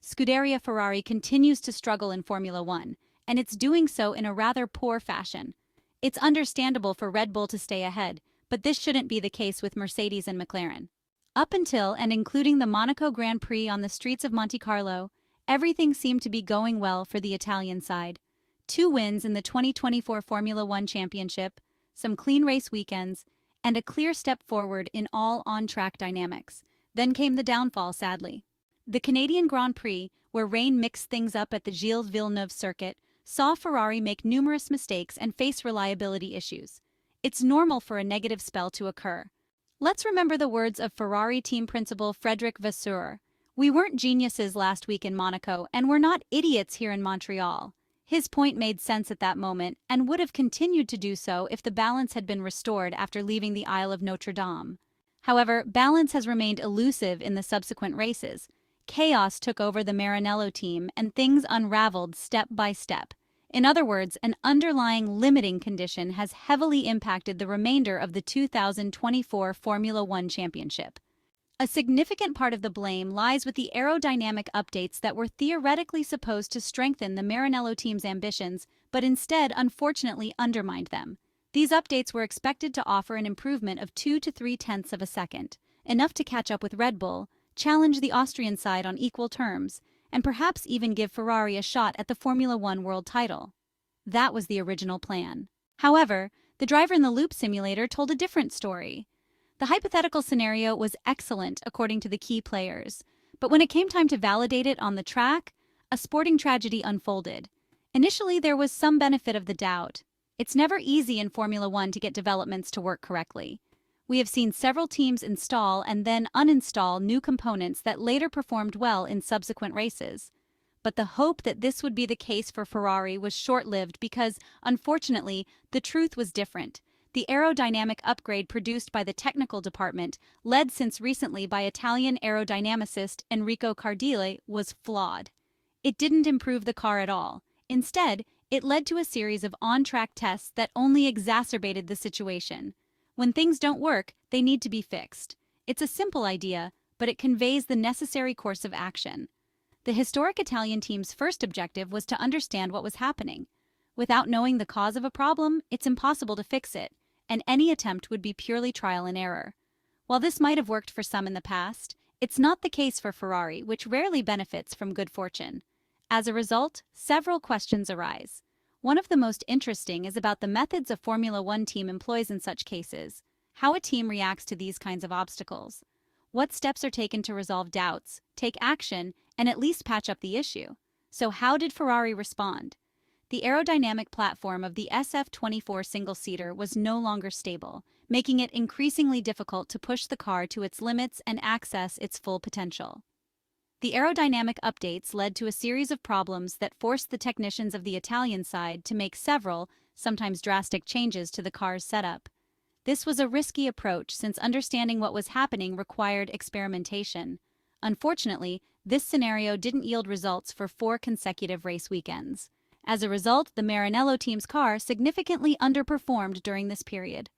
Scuderia Ferrari continues to struggle in Formula One, and it's doing so in a rather poor fashion. It's understandable for Red Bull to stay ahead, but this shouldn't be the case with Mercedes and McLaren. Up until and including the Monaco Grand Prix on the streets of Monte Carlo, everything seemed to be going well for the Italian side. 2 wins in the 2024 Formula One Championship, some clean race weekends, and a clear step forward in all on-track dynamics. Then came the downfall, sadly. The Canadian Grand Prix, where rain mixed things up at the Gilles Villeneuve circuit, saw Ferrari make numerous mistakes and face reliability issues. It's normal for a negative spell to occur. Let's remember the words of Ferrari team principal Frederic Vasseur. "We weren't geniuses last week in Monaco, and we're not idiots here in Montreal." His point made sense at that moment and would have continued to do so if the balance had been restored after leaving the Isle of Notre Dame. However, balance has remained elusive in the subsequent races. Chaos took over the Maranello team and things unraveled step by step. In other words, an underlying limiting condition has heavily impacted the remainder of the 2024 Formula One Championship. A significant part of the blame lies with the aerodynamic updates that were theoretically supposed to strengthen the Maranello team's ambitions, but instead unfortunately undermined them. These updates were expected to offer an improvement of 2 to 3 tenths of a second, enough to catch up with Red Bull, challenge the Austrian side on equal terms, and perhaps even give Ferrari a shot at the Formula One world title. That was the original plan. However, the driver-in-the-loop simulator told a different story. The hypothetical scenario was excellent according to the key players, but when it came time to validate it on the track, a sporting tragedy unfolded. Initially, there was some benefit of the doubt. It's never easy in Formula One to get developments to work correctly. We have seen several teams install and then uninstall new components that later performed well in subsequent races. But the hope that this would be the case for Ferrari was short-lived because, unfortunately, the truth was different. The aerodynamic upgrade produced by the technical department, led since recently by Italian aerodynamicist Enrico Cardile, was flawed. It didn't improve the car at all. Instead, it led to a series of on-track tests that only exacerbated the situation. When things don't work, they need to be fixed. It's a simple idea, but it conveys the necessary course of action. The historic Italian team's first objective was to understand what was happening. Without knowing the cause of a problem, it's impossible to fix it, and any attempt would be purely trial and error. While this might have worked for some in the past, it's not the case for Ferrari, which rarely benefits from good fortune. As a result, several questions arise. One of the most interesting is about the methods a Formula One team employs in such cases, how a team reacts to these kinds of obstacles. What steps are taken to resolve doubts, take action, and at least patch up the issue? So how did Ferrari respond? The aerodynamic platform of the SF-24 single-seater was no longer stable, making it increasingly difficult to push the car to its limits and access its full potential. The aerodynamic updates led to a series of problems that forced the technicians of the Italian side to make several, sometimes drastic changes to the car's setup. This was a risky approach since understanding what was happening required experimentation. Unfortunately, this scenario didn't yield results for 4 consecutive race weekends. As a result, the Maranello team's car significantly underperformed during this period.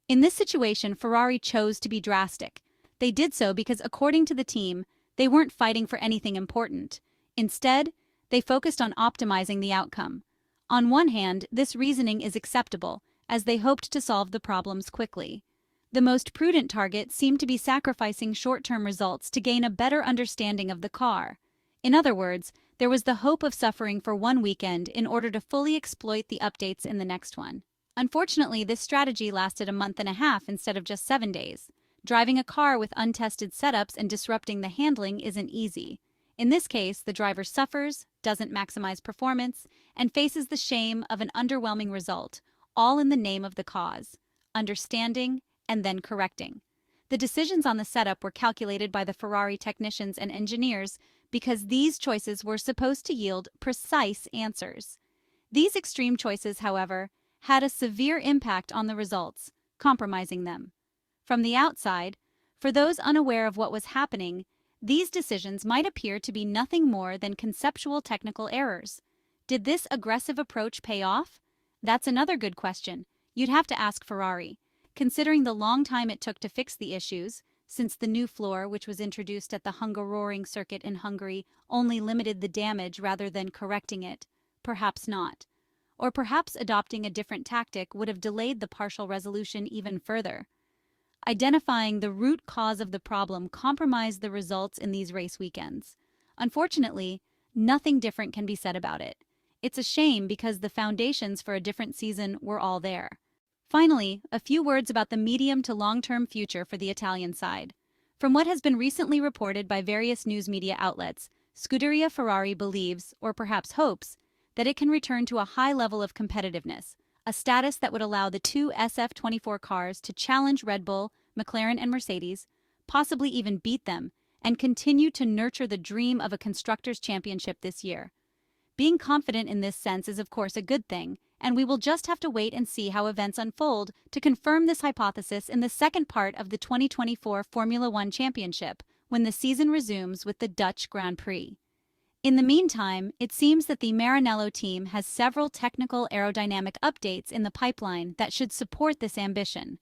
In this situation, Ferrari chose to be drastic. They did so because, according to the team, they weren't fighting for anything important. Instead, they focused on optimizing the outcome. On one hand, this reasoning is acceptable, as they hoped to solve the problems quickly. The most prudent target seemed to be sacrificing short-term results to gain a better understanding of the car. In other words, there was the hope of suffering for one weekend in order to fully exploit the updates in the next one. Unfortunately, this strategy lasted a month and a half instead of just 7 days. Driving a car with untested setups and disrupting the handling isn't easy. In this case, the driver suffers, doesn't maximize performance, and faces the shame of an underwhelming result, all in the name of the cause: understanding and then correcting. The decisions on the setup were calculated by the Ferrari technicians and engineers because these choices were supposed to yield precise answers. These extreme choices, however, had a severe impact on the results, compromising them. From the outside, for those unaware of what was happening, these decisions might appear to be nothing more than conceptual technical errors. Did this aggressive approach pay off? That's another good question. You'd have to ask Ferrari. Considering the long time it took to fix the issues, since the new floor, which was introduced at the Hungaroring circuit in Hungary, only limited the damage rather than correcting it? Perhaps not. Or perhaps adopting a different tactic would have delayed the partial resolution even further. Identifying the root cause of the problem compromised the results in these race weekends. Unfortunately, nothing different can be said about it. It's a shame because the foundations for a different season were all there. Finally, a few words about the medium to long-term future for the Italian side. From what has been recently reported by various news media outlets, Scuderia Ferrari believes, or perhaps hopes, that it can return to a high level of competitiveness, a status that would allow the two SF-24 cars to challenge Red Bull, McLaren, and Mercedes, possibly even beat them, and continue to nurture the dream of a Constructors' Championship this year. Being confident in this sense is of course a good thing, and we will just have to wait and see how events unfold to confirm this hypothesis in the second part of the 2024 Formula One Championship, when the season resumes with the Dutch Grand Prix. In the meantime, it seems that the Maranello team has several technical aerodynamic updates in the pipeline that should support this ambition.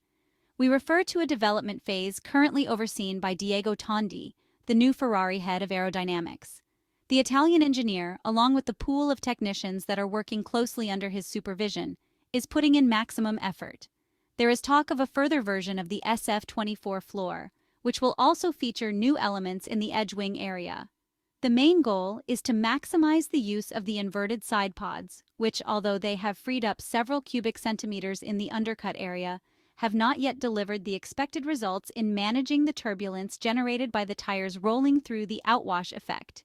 We refer to a development phase currently overseen by Diego Tondi, the new Ferrari head of aerodynamics. The Italian engineer, along with the pool of technicians that are working closely under his supervision, is putting in maximum effort. There is talk of a further version of the SF-24 floor, which will also feature new elements in the edge wing area. The main goal is to maximize the use of the inverted side pods, which, although they have freed up several cubic centimeters in the undercut area, have not yet delivered the expected results in managing the turbulence generated by the tires rolling through the outwash effect.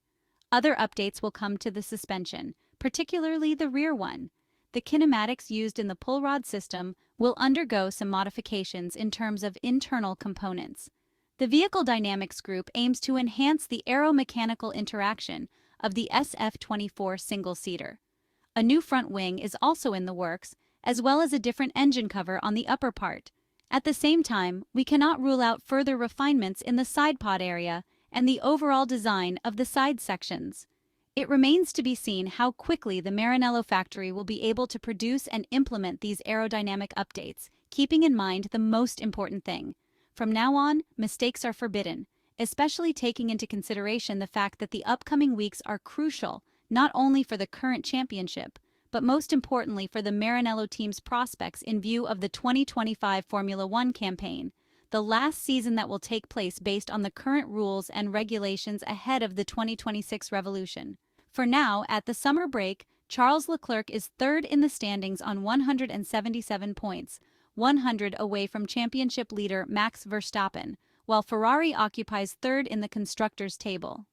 Other updates will come to the suspension, particularly the rear one. The kinematics used in the pull rod system will undergo some modifications in terms of internal components. The Vehicle Dynamics Group aims to enhance the aeromechanical interaction of the SF-24 single-seater. A new front wing is also in the works, as well as a different engine cover on the upper part. At the same time, we cannot rule out further refinements in the side pod area and the overall design of the side sections. It remains to be seen how quickly the Maranello factory will be able to produce and implement these aerodynamic updates, keeping in mind the most important thing. From now on, mistakes are forbidden, especially taking into consideration the fact that the upcoming weeks are crucial, not only for the current championship, but most importantly for the Maranello team's prospects in view of the 2025 Formula One campaign, the last season that will take place based on the current rules and regulations ahead of the 2026 revolution. For now, at the summer break, Charles Leclerc is third in the standings on 177 points, 100 away from championship leader Max Verstappen, while Ferrari occupies third in the constructors' table.